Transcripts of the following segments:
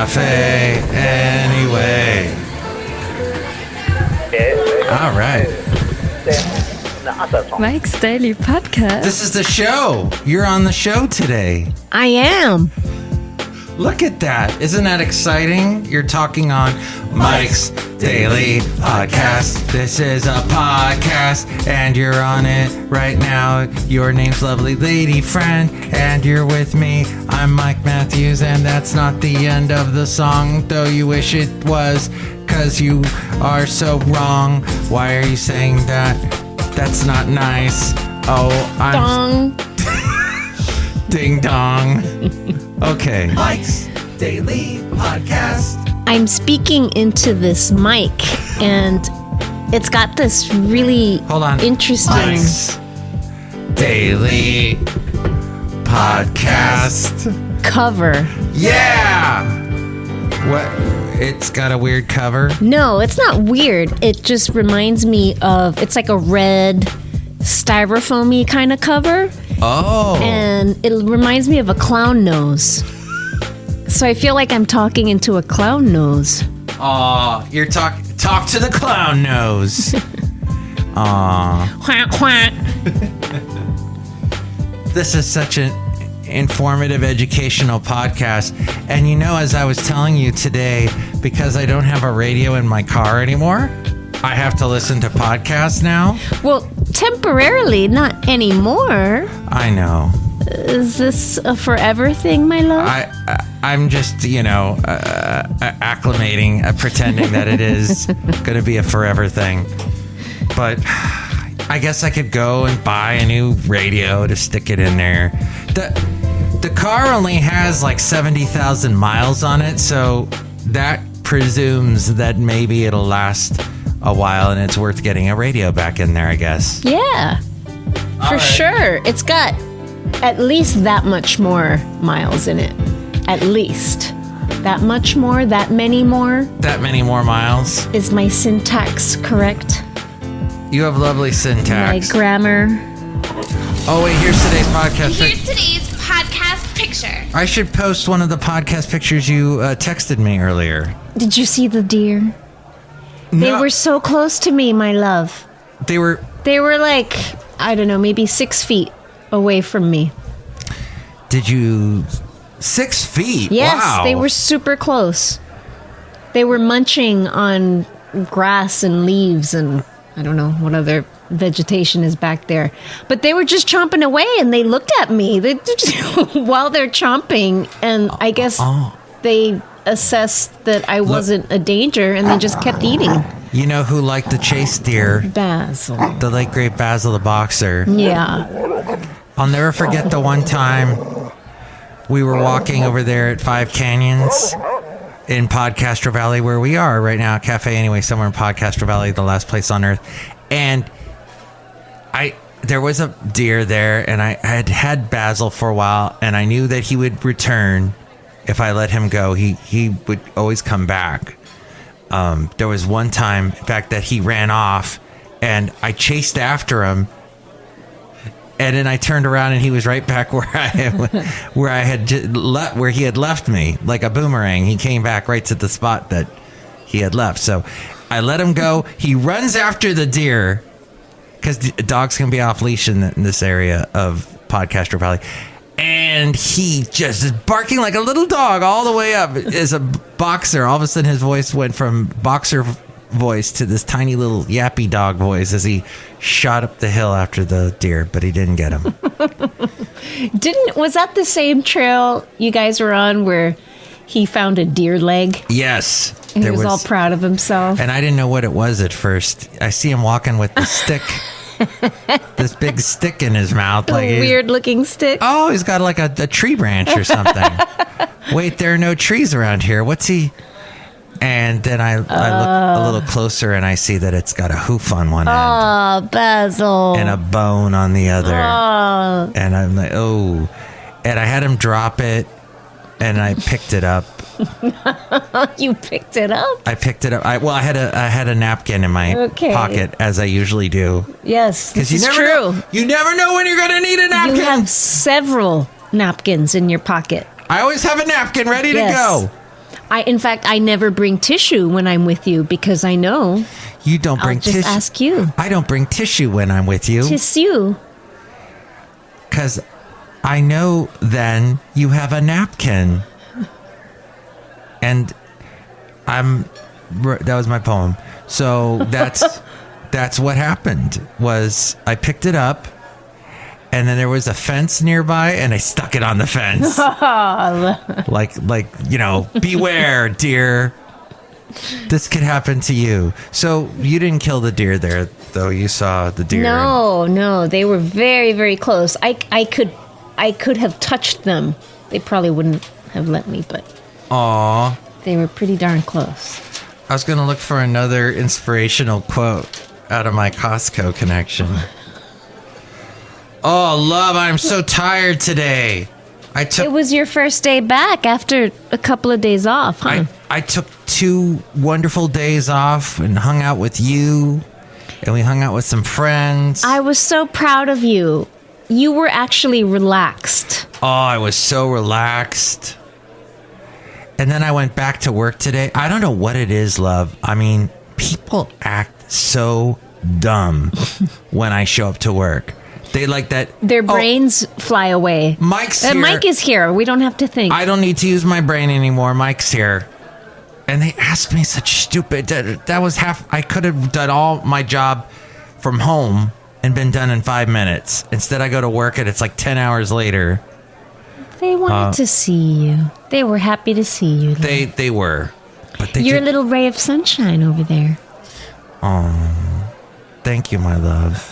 cafe anyway. All right. Mike's Daily Podcast. This is the show. You're on the show today. I am. Look at that. Isn't that exciting? You're talking on Mike's Daily Podcast. This is a podcast, and you're on it right now. Your name's Lovely Lady Friend, and you're with me. I'm Mike Matthews, and that's not the end of the song, though you wish it was, 'cause you are so wrong. Why are you saying that? That's not nice. Oh, I'm... Dong. Ding dong. Okay. Mike's Daily Podcast. I'm speaking into this mic, and it's got this really interesting... Mike's Daily Podcast. Cover. Yeah! What? It's got a weird cover? No, it's not weird. It just reminds me of... It's like a red styrofoamy kind of cover. Oh. And it reminds me of a clown nose. So I feel like I'm talking into a clown nose. Aw, you're talk to the clown nose. Aw. Quack, quack. This is such an informative, educational podcast. And you know, as I was telling you today, because I don't have a radio in my car anymore, I have to listen to podcasts now. Well, temporarily, not anymore. I know. Is this a forever thing, my love? I'm just, acclimating, pretending that it is going to be a forever thing. But I guess I could go and buy a new radio to stick it in there. The car only has like 70,000 miles on it, so that presumes that maybe it'll last a while and it's worth getting a radio back in there, I guess. Yeah, for sure. It's got at least that much more miles in it. At least. That much more? That many more? That many more miles? Is my syntax correct? You have lovely syntax. My grammar. Oh, wait, here's today's podcast. Here's today's podcast picture. I should post one of the podcast pictures you texted me earlier. Did you see the deer? They were so close to me, my love. They were like, I don't know, maybe 6 feet away from me. Did you... 6 feet? Yes, wow. They were super close. They were munching on grass and leaves and I don't know what other vegetation is back there. But they were just chomping away and they looked at me while they're chomping. And I guess they assessed that I wasn't a danger and they just kept eating. You know who liked to chase deer? Basil. The late great Basil the boxer. Yeah. I'll never forget the one time we were walking over there at Five Canyons in Podcaster Valley, where we are right now, Cafe Anyway, somewhere in Podcaster Valley, the last place on earth. And there was a deer there, and I had Basil for a while, and I knew that he would return if I let him go. He would always come back. There was one time, in fact, that he ran off, and I chased after him. And then I turned around and he was right back where he had left me, like a boomerang. He came back right to the spot that he had left. So I let him go. He runs after the deer because dogs can be off leash in this area of Podcaster Valley. And he just is barking like a little dog all the way up as a boxer. All of a sudden his voice went from boxer voice to this tiny little yappy dog voice as he shot up the hill after the deer, but he didn't get him. Was that the same trail you guys were on where he found a deer leg? Yes. And he was all proud of himself. And I didn't know what it was at first. I see him walking with the stick. This big stick in his mouth. Like a weird looking stick. Oh, he's got like a tree branch or something. Wait, there are no trees around here. What's he... And then I look a little closer and I see that it's got a hoof on one end. Oh, Basil. And a bone on the other. Oh. And I'm like, oh. And I had him drop it and I picked it up. You picked it up? I picked it up. I had a napkin in my pocket, as I usually do. Yes, this is true. You never know when you're going to need a napkin. You have several napkins in your pocket. I always have a napkin ready to go. In fact, I never bring tissue when I'm with you because I know You don't bring I'll just tissue. ask you. I don't bring tissue when I'm with you. Tissue. Because I know then you have a napkin. And that was my poem. So that's what happened was I picked it up and then there was a fence nearby and I stuck it on the fence. like, beware, dear. This could happen to you. So you didn't kill the deer there, though. You saw the deer. No, they were very, very close. I could have touched them. They probably wouldn't have let me, but Aw. they were pretty darn close. I was going to look for another inspirational quote out of my Costco connection. Oh, love, I'm so tired today. It was your first day back after a couple of days off, huh? I took 2 wonderful days off and hung out with you, and we hung out with some friends. I was so proud of you. You were actually relaxed. Oh, I was so relaxed. And then I went back to work today. I don't know what it is, love. I mean, people act so dumb when I show up to work. They like that. Their brains fly away. Mike's here. Mike is here. We don't have to think. I don't need to use my brain anymore. Mike's here. And they asked me such stupid. That was I could have done all my job from home and been done in 5 minutes. Instead, I go to work and it's like 10 hours later. They wanted to see you. They were happy to see you. They were. But You're a little ray of sunshine over there. Oh, thank you, my love.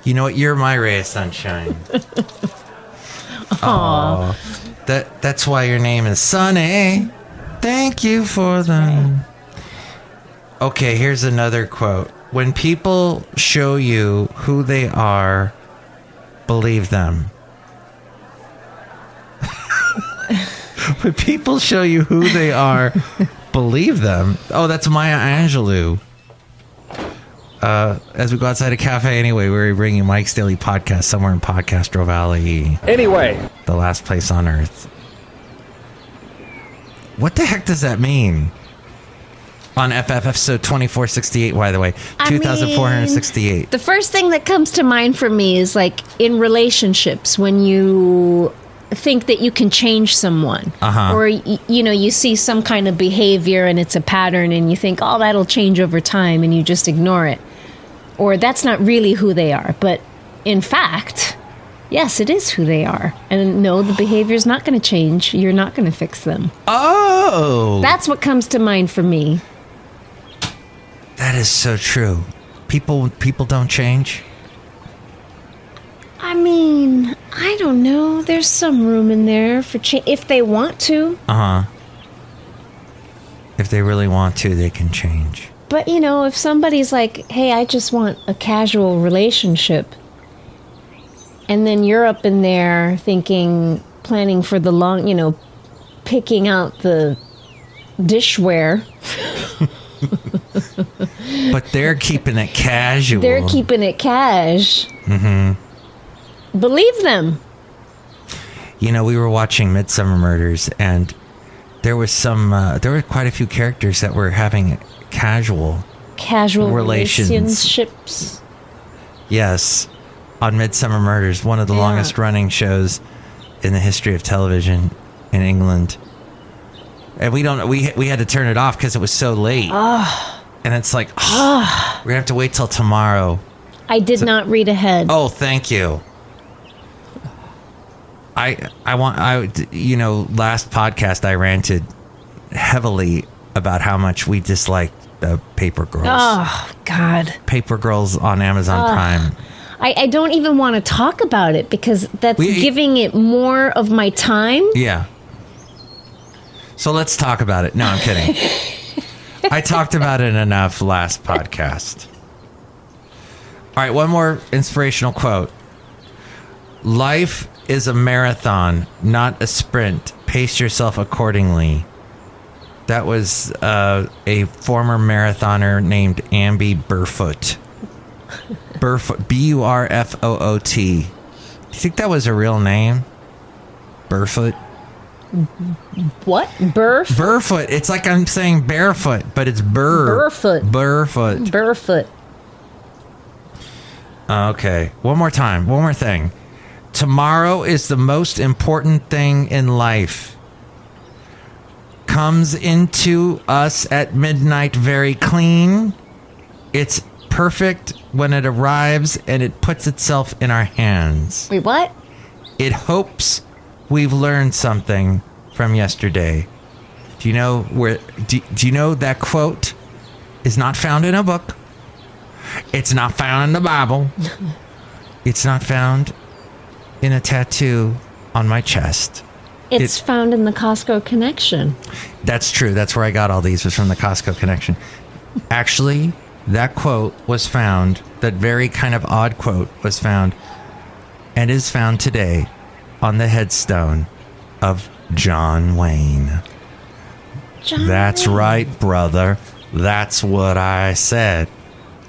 You know what? You're my ray of sunshine. Aww. That's why your name is Sunny. Thank you for them. Okay, here's another quote. When people show you who they are, believe them. When people show you who they are, believe them. Oh, that's Maya Angelou. As we go outside a cafe anyway, we're bringing Mike's Daily Podcast somewhere in Podcastro Valley. Anyway. The last place on earth. What the heck does that mean? On FF episode 2468, by the way. 2468. The first thing that comes to mind for me is like in relationships when you think that you can change someone. Or, you see some kind of behavior and it's a pattern and you think, oh, that'll change over time and you just ignore it. Or that's not really who they are. But in fact, yes, it is who they are. And no, the behavior is not going to change. You're not going to fix them. Oh! That's what comes to mind for me. That is so true. People don't change. I mean, I don't know. There's some room in there for change if they want to. If they really want to, they can change. But, if somebody's like, hey, I just want a casual relationship, and then you're up in there planning for the long, picking out the dishware. But they're keeping it casual. They're keeping it cash. Mm-hmm. Believe them. We were watching Midsummer Murders, and there was there were quite a few characters that were having casual relationships. Yes, on Midsummer Murders, one of the longest running shows in the history of television in England. And we had to turn it off because it was so late. And it's like, we're gonna have to wait till tomorrow. I did not read ahead. Oh, thank you. Last podcast I ranted heavily about how much we disliked Paper Girls. Oh, God. Paper Girls on Amazon Prime. I don't even want to talk about it because that's giving it more of my time. Yeah. So let's talk about it. No, I'm kidding. I talked about it enough last podcast. All right, one more inspirational quote. Life is a marathon, not a sprint. Pace yourself accordingly. That was a former marathoner named Amby Burfoot. Burfoot, B-U-R-F-O-O-T. Do you think that was a real name? Burfoot? What? Burf? Barefoot. It's like I'm saying barefoot, but it's Barefoot. Barefoot. Barefoot. Okay. One more time. One more thing. Tomorrow is the most important thing in life. Comes into us at midnight very clean. It's perfect when it arrives and it puts itself in our hands. Wait, what? It hopes we've learned something from yesterday. Do you know where? Do you know that quote is not found in a book? It's not found in the Bible. It's not found in a tattoo on my chest. It's found in the Costco Connection. That's true. That's where I got all these, was from the Costco Connection. Actually, that quote was found, that very kind of odd quote was found, and is found today on the headstone of John Wayne. That's right, brother. That's what I said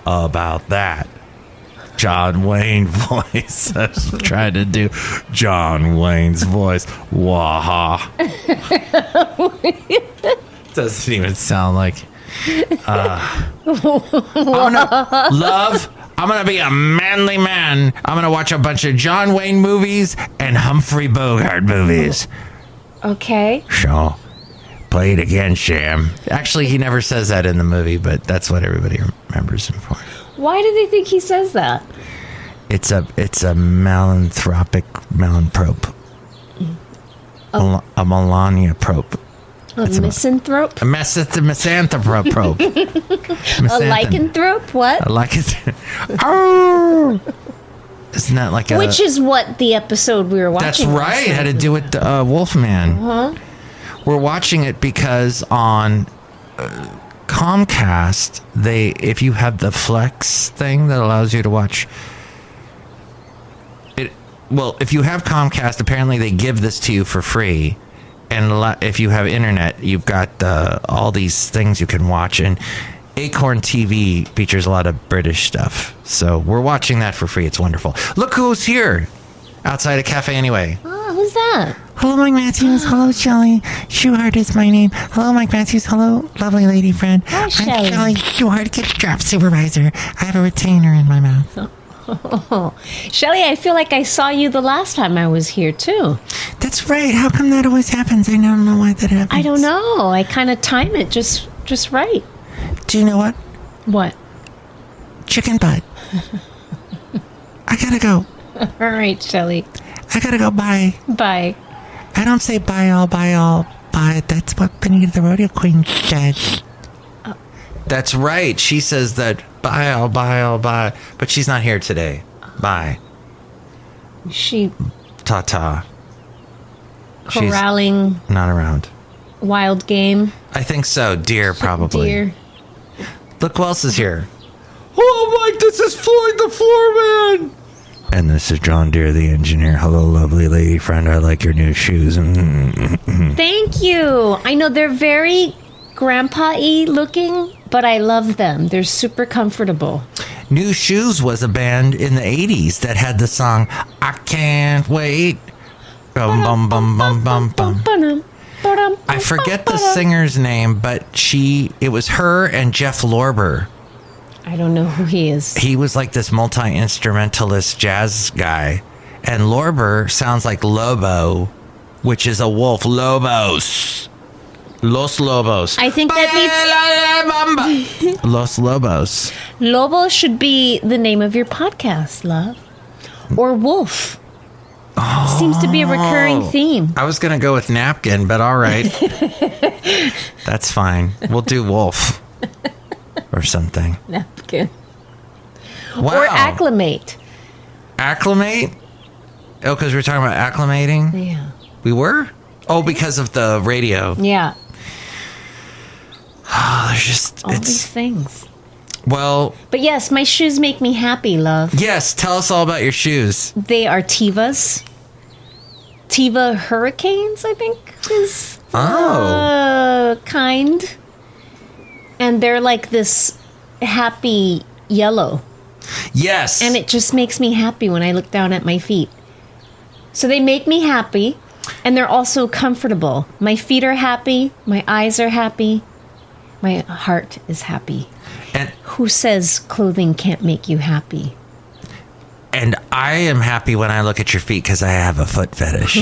about that. John Wayne voice. I was trying to do John Wayne's voice. Waha. Doesn't even sound like. I'm gonna be a manly man. I'm gonna watch a bunch of John Wayne movies and Humphrey Bogart movies. Okay. Sure. Play it again, Sham. Actually, he never says that in the movie, but that's what everybody remembers him for. Why do they think he says that? It's a malanthropic melanthrope. A Melania probe. A misanthrope? A misanthrope probe. A lycanthrope? What? A lycanthrope. Oh! Isn't that like a... Which is what the episode we were watching. That's right. It had to do with the Wolfman. Uh-huh. We're watching it because on Comcast, if you have the Flex thing that allows you to watch it, well, if you have Comcast, apparently they give this to you for free, and if you have internet, you've got all these things you can watch, and Acorn TV features a lot of British stuff, so we're watching that for free. It's wonderful. Look who's here outside a cafe anyway. Oh, who's that? Hello, Mike Matthews. Hello, Chely Shoehart is my name. Hello, Mike Matthews. Hello, lovely lady friend. Hi, I'm Chely. Chely Shoehart, gift shop supervisor. I have a retainer in my mouth. Oh, Chely, I feel like I saw you the last time I was here, too. That's right. How come that always happens? I don't know why that happens. I don't know. I kind of time it just right. Do you know what? What? Chicken butt. I gotta go. All right, Chely. I gotta go. Bye. Bye. I don't say bye all, bye. That's what Benita the rodeo queen said. That's right. She says that bye, all bye. But she's not here today. Bye. She Ta-ta. corralling She's not around. wild game. I think so. Deer, probably. Deer. Look who else is here. Oh, Mike, this is Floyd the Floorman. And this is John Deere, the engineer. Hello, lovely lady friend. I like your new shoes. Thank you. I know they're very grandpa-y looking, but I love them. They're super comfortable. New Shoes was a band in the 80s that had the song, I Can't Wait. Bum, bum, bum, bum, bum, bum. I forget the singer's name, but it was her and Jeff Lorber. I don't know who he is. He was like this multi-instrumentalist jazz guy. And Lorber sounds like Lobo, which is a wolf. Lobos. Los Lobos. I think that needs... Los Lobos. Lobo should be the name of your podcast, love. Or wolf. Seems to be a recurring theme. I was going to go with napkin, but all right. That's fine. We'll do wolf. Or something. Napkin. Wow. Or acclimate. Acclimate? Oh, because we're talking about acclimating? Yeah. We were? Oh, because of the radio. Yeah. Oh, there's just... All these things. Well... But yes, my shoes make me happy, love. Yes, tell us all about your shoes. They are Tevas. Teva Hurricanes, I think, is kind. And they're like this happy yellow. Yes. And it just makes me happy when I look down at my feet. So they make me happy. And they're also comfortable. My feet are happy. My eyes are happy. My heart is happy. And who says clothing can't make you happy? And I am happy when I look at your feet because I have a foot fetish.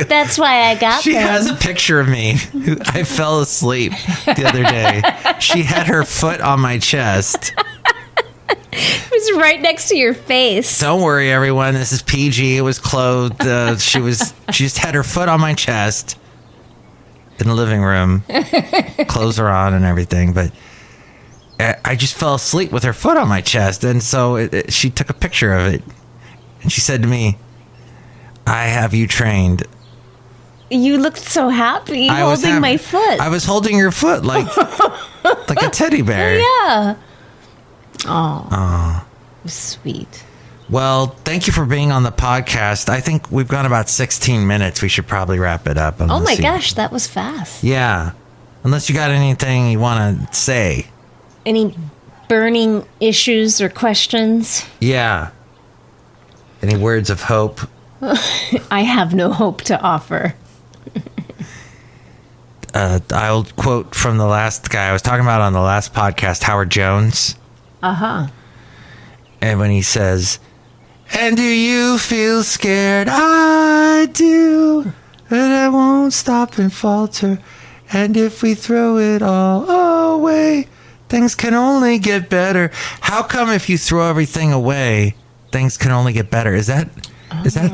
That's why I got She them. has a picture of me. I fell asleep the other day. She had her foot on my chest. It was right next to your face. Don't worry, everyone. This is PG. It was clothed. She just had her foot on my chest in the living room. Clothes are on and everything, but I just fell asleep with her foot on my chest, and so she took a picture of it, and she said to me, "I have you trained." You looked so happy holding my foot. I was holding your foot like a teddy bear. Yeah. Oh, sweet. Well, thank you for being on the podcast. I think we've gone about 16 minutes. We should probably wrap it up. Oh my gosh, that was fast. Yeah. Unless you got anything you want to say. Any burning issues or questions? Yeah. Any words of hope? I have no hope to offer. I'll quote from the last guy I was talking about on the last podcast, Howard Jones. Uh-huh. And when he says, "And do you feel scared?" "I do, but I won't stop and falter. And if we throw it all away, things can only get better." How come if you throw everything away, things can only get better? Is that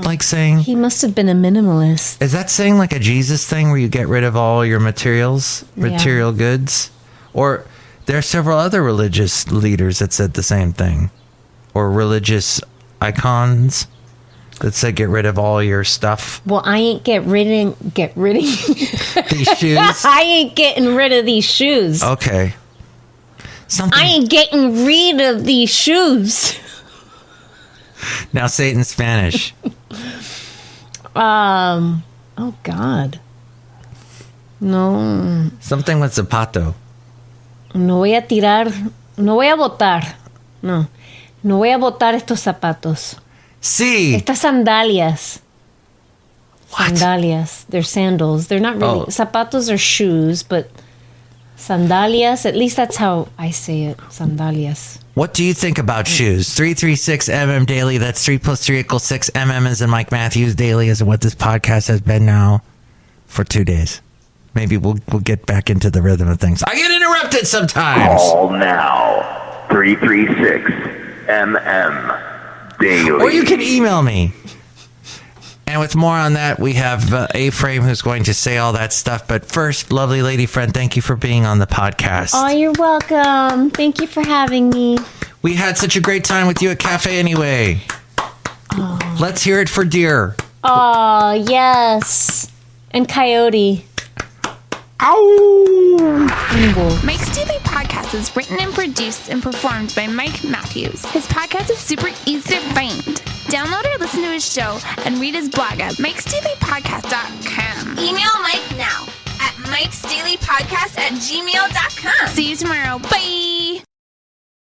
like saying... He must have been a minimalist. Is that saying like a Jesus thing where you get rid of all your material goods? Or there are several other religious leaders that said the same thing. Or religious icons that said get rid of all your stuff. Well, I ain't get rid of These shoes? I ain't getting rid of these shoes. Okay. I ain't getting rid of these shoes. Now say it in Spanish. Oh God. No. Something with zapato. No voy a tirar. No voy a botar. No. No voy a botar estos zapatos. Sí. Estas sandalias. What? Sandalias. They're sandals. They're not really. Oh. Zapatos are shoes, but sandalias, at least that's how I say it. Sandalias. What do you think about shoes? 336MM Daily. That's 3 + 3 = 6. MM as in Mike Matthews. Daily is what this podcast has been now for 2 days. Maybe we'll get back into the rhythm of things. I get interrupted sometimes. Call now. 336MM Daily. Or you can email me. And with more on that, we have A-Frame who's going to say all that stuff. But first, lovely lady friend, thank you for being on the podcast. Oh, you're welcome. Thank you for having me. We had such a great time with you at Cafe Anyway. Oh. Let's hear it for Deer. Oh, yes. And Coyote. Ow! Mike's Daily Podcast is written and produced and performed by Mike Matthews. His podcast is super easy to find. Download or listen to his show and read his blog at MikesDailyPodcast.com. Email Mike now at MikesDailyPodcast@gmail.com. See you tomorrow. Bye!